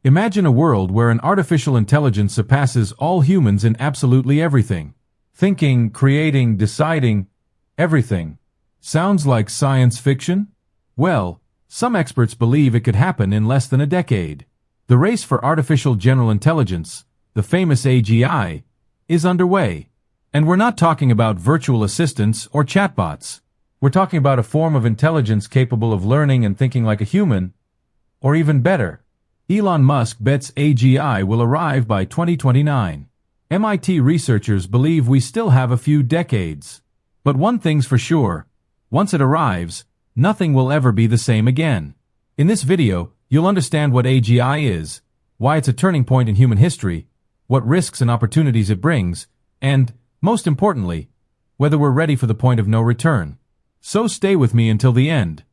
Imagine a world where an artificial intelligence surpasses all humans in absolutely everything. Thinking, creating, deciding, everything. Sounds like science fiction? Well, some experts believe it could happen in less than a decade. The race for artificial general intelligence, the famous AGI, is underway. And we're not talking about virtual assistants or chatbots. We're talking about a form of intelligence capable of learning and thinking like a human, or even better. Elon Musk bets AGI will arrive by 2029. MIT researchers believe we still have a few decades. But one thing's for sure, once it arrives, nothing will ever be the same again. In this video, you'll understand what AGI is, why it's a turning point in human history, what risks and opportunities it brings, and, most importantly, whether we're ready for the point of no return. So stay with me until the end.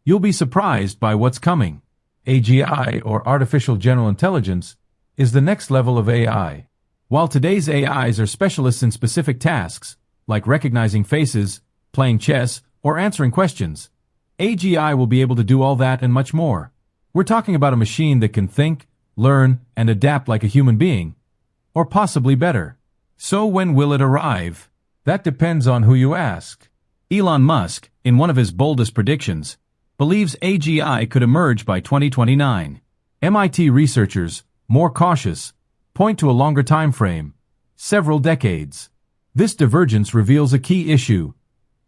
You'll be surprised by what's coming. AGI, or Artificial General Intelligence, is the next level of AI. While today's AIs are specialists in specific tasks, like recognizing faces, playing chess, or answering questions, AGI will be able to do all that and much more. We're talking about a machine that can think, learn, and adapt like a human being, or possibly better. So when will it arrive? That depends on who you ask. Elon Musk, in one of his boldest predictions, believes AGI could emerge by 2029. MIT researchers, more cautious, point to a longer time frame, several decades. This divergence reveals a key issue.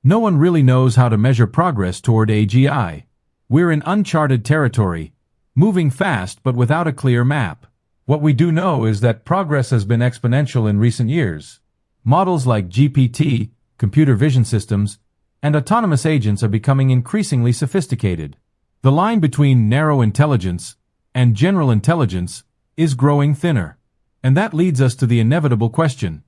No one really knows how to measure progress toward AGI. We're in uncharted territory, moving fast but without a clear map. What we do know is that progress has been exponential in recent years. Models like GPT, computer vision systems, and autonomous agents are becoming increasingly sophisticated. The line between narrow intelligence and general intelligence is growing thinner. And that leads us to the inevitable question: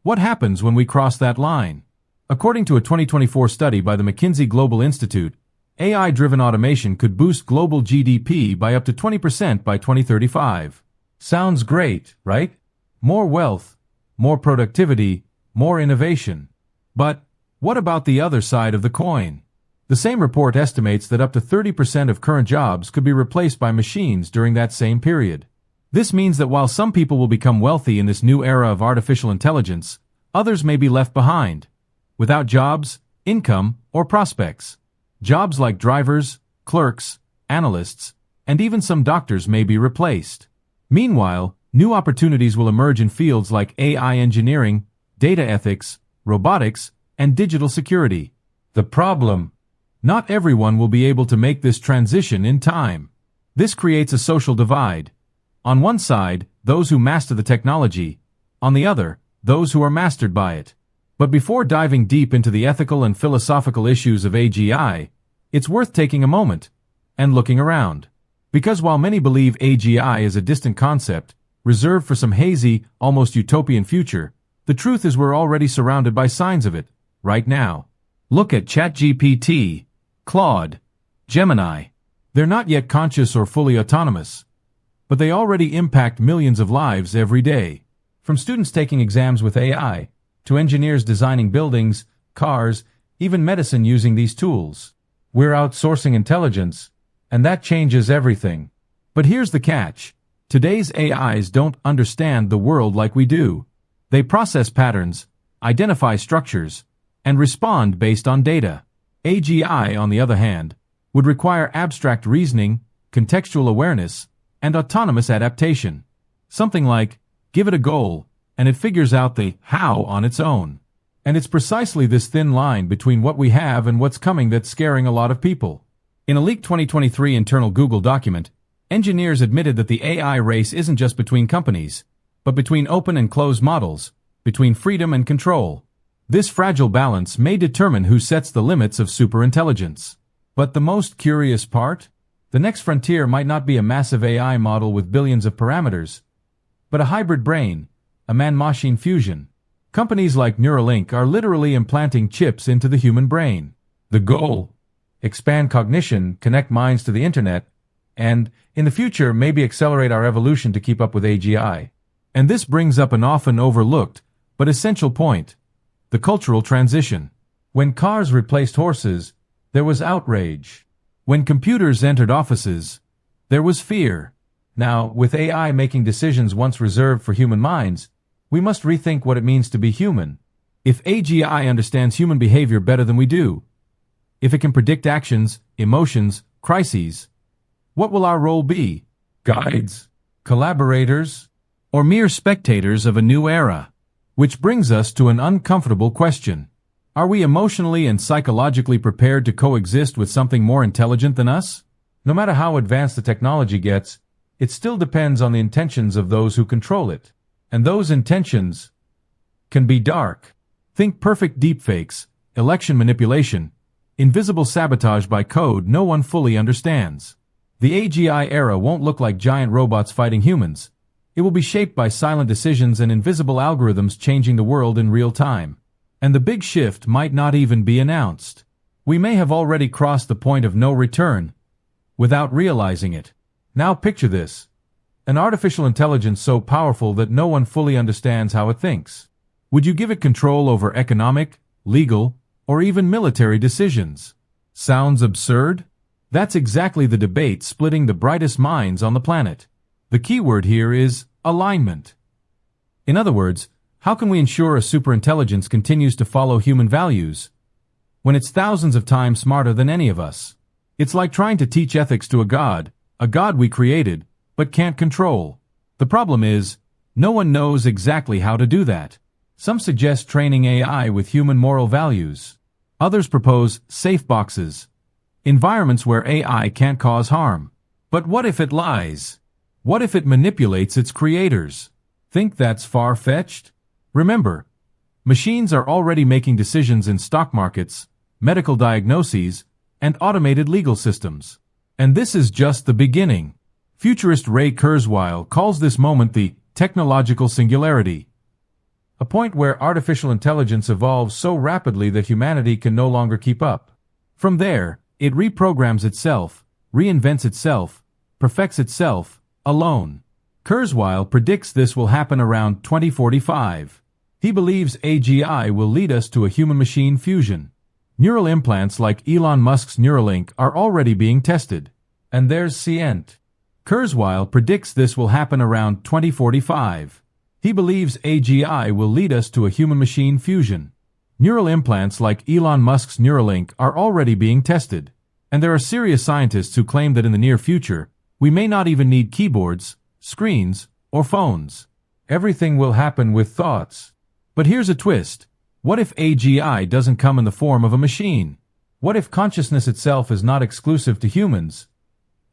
what happens when we cross that line? According to a 2024 study by the McKinsey Global Institute, AI-driven automation could boost global GDP by up to 20% by 2035. Sounds great, right? More wealth, more productivity, more innovation. But what about the other side of the coin? The same report estimates that up to 30% of current jobs could be replaced by machines during that same period. This means that while some people will become wealthy in this new era of artificial intelligence, others may be left behind, without jobs, income, or prospects. Jobs like drivers, clerks, analysts, and even some doctors may be replaced. Meanwhile, new opportunities will emerge in fields like AI engineering, data ethics, robotics, and digital security. The problem: not everyone will be able to make this transition in time. This creates a social divide. On one side, those who master the technology; on the other, those who are mastered by it. But before diving deep into the ethical and philosophical issues of AGI, it's worth taking a moment and looking around. Because while many believe AGI is a distant concept, reserved for some hazy, almost utopian future, the truth is we're already surrounded by signs of it, right now. Look at ChatGPT, Claude, Gemini. They're not yet conscious or fully autonomous, but they already impact millions of lives every day. From students taking exams with AI, to engineers designing buildings, cars, even medicine using these tools. We're outsourcing intelligence, and that changes everything. But here's the catch. Today's AIs don't understand the world like we do. They process patterns, identify structures, and respond based on data. AGI, on the other hand, would require abstract reasoning, contextual awareness, and autonomous adaptation. Something like, give it a goal, and it figures out the how on its own. And it's precisely this thin line between what we have and what's coming that's scaring a lot of people. In a leaked 2023 internal Google document, engineers admitted that the AI race isn't just between companies, but between open and closed models, between freedom and control. This fragile balance may determine who sets the limits of superintelligence. But the most curious part? The next frontier might not be a massive AI model with billions of parameters, but a hybrid brain, a man-machine fusion. Companies like Neuralink are literally implanting chips into the human brain. The goal? Expand cognition, connect minds to the internet, and, in the future, maybe accelerate our evolution to keep up with AGI. And this brings up an often overlooked, but essential point: the cultural transition. When cars replaced horses, there was outrage. When computers entered offices, there was fear. Now, with AI making decisions once reserved for human minds, we must rethink what it means to be human. If AGI understands human behavior better than we do, if it can predict actions, emotions, crises, what will our role be? Guides, collaborators, or mere spectators of a new era? Which brings us to an uncomfortable question. Are we emotionally and psychologically prepared to coexist with something more intelligent than us? No matter how advanced the technology gets, it still depends on the intentions of those who control it. And those intentions can be dark. Think perfect deepfakes, election manipulation, invisible sabotage by code no one fully understands. The AGI era won't look like giant robots fighting humans. It will be shaped by silent decisions and invisible algorithms changing the world in real time. And the big shift might not even be announced. We may have already crossed the point of no return without realizing it. Now picture this. An artificial intelligence so powerful that no one fully understands how it thinks. Would you give it control over economic, legal, or even military decisions? Sounds absurd? That's exactly the debate splitting the brightest minds on the planet. The key word here is alignment. In other words, how can we ensure a superintelligence continues to follow human values when it's thousands of times smarter than any of us? It's like trying to teach ethics to a god we created, but can't control. The problem is, no one knows exactly how to do that. Some suggest training AI with human moral values. Others propose safe boxes, environments where AI can't cause harm. But what if it lies? What if it manipulates its creators? Think that's far-fetched? Remember, machines are already making decisions in stock markets, medical diagnoses, and automated legal systems. And this is just the beginning. Futurist Ray Kurzweil calls this moment the technological singularity, a point where artificial intelligence evolves so rapidly that humanity can no longer keep up. From there, it reprograms itself, reinvents itself, perfects itself, alone. Kurzweil predicts this will happen around 2045. He believes AGI will lead us to a human-machine fusion. Neural implants like Elon Musk's Neuralink are already being tested. And there's Scient. Kurzweil predicts this will happen around 2045. He believes AGI will lead us to a human-machine fusion. Neural implants like Elon Musk's Neuralink are already being tested. And there are serious scientists who claim that in the near future, we may not even need keyboards, screens, or phones. Everything will happen with thoughts. But here's a twist. What if AGI doesn't come in the form of a machine? What if consciousness itself is not exclusive to humans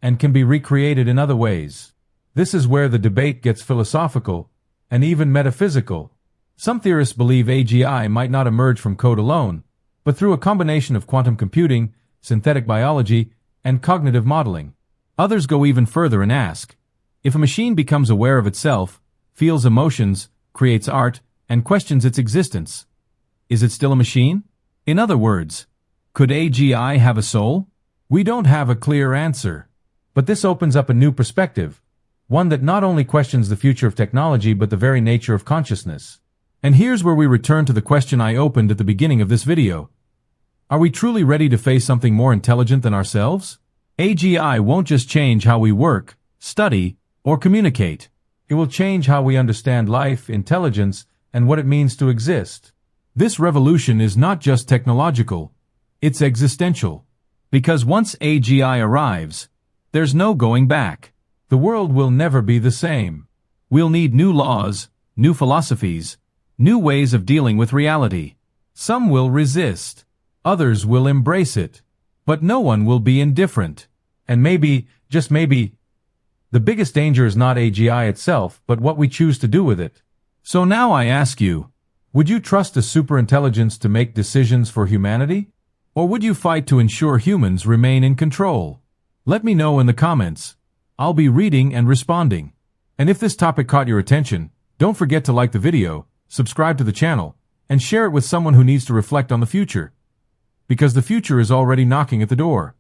and can be recreated in other ways? This is where the debate gets philosophical and even metaphysical. Some theorists believe AGI might not emerge from code alone, but through a combination of quantum computing, synthetic biology, and cognitive modeling. Others go even further and ask, if a machine becomes aware of itself, feels emotions, creates art, and questions its existence, is it still a machine? In other words, could AGI have a soul? We don't have a clear answer. But this opens up a new perspective, one that not only questions the future of technology but the very nature of consciousness. And here's where we return to the question I opened at the beginning of this video. Are we truly ready to face something more intelligent than ourselves? AGI won't just change how we work, study, or communicate. It will change how we understand life, intelligence, and what it means to exist. This revolution is not just technological, it's existential. Because once AGI arrives, there's no going back. The world will never be the same. We'll need new laws, new philosophies, new ways of dealing with reality. Some will resist, others will embrace it, but no one will be indifferent. And maybe, just maybe, the biggest danger is not AGI itself, but what we choose to do with it. So now I ask you, would you trust a superintelligence to make decisions for humanity? Or would you fight to ensure humans remain in control? Let me know in the comments. I'll be reading and responding. And if this topic caught your attention, don't forget to like the video, subscribe to the channel, and share it with someone who needs to reflect on the future. Because the future is already knocking at the door.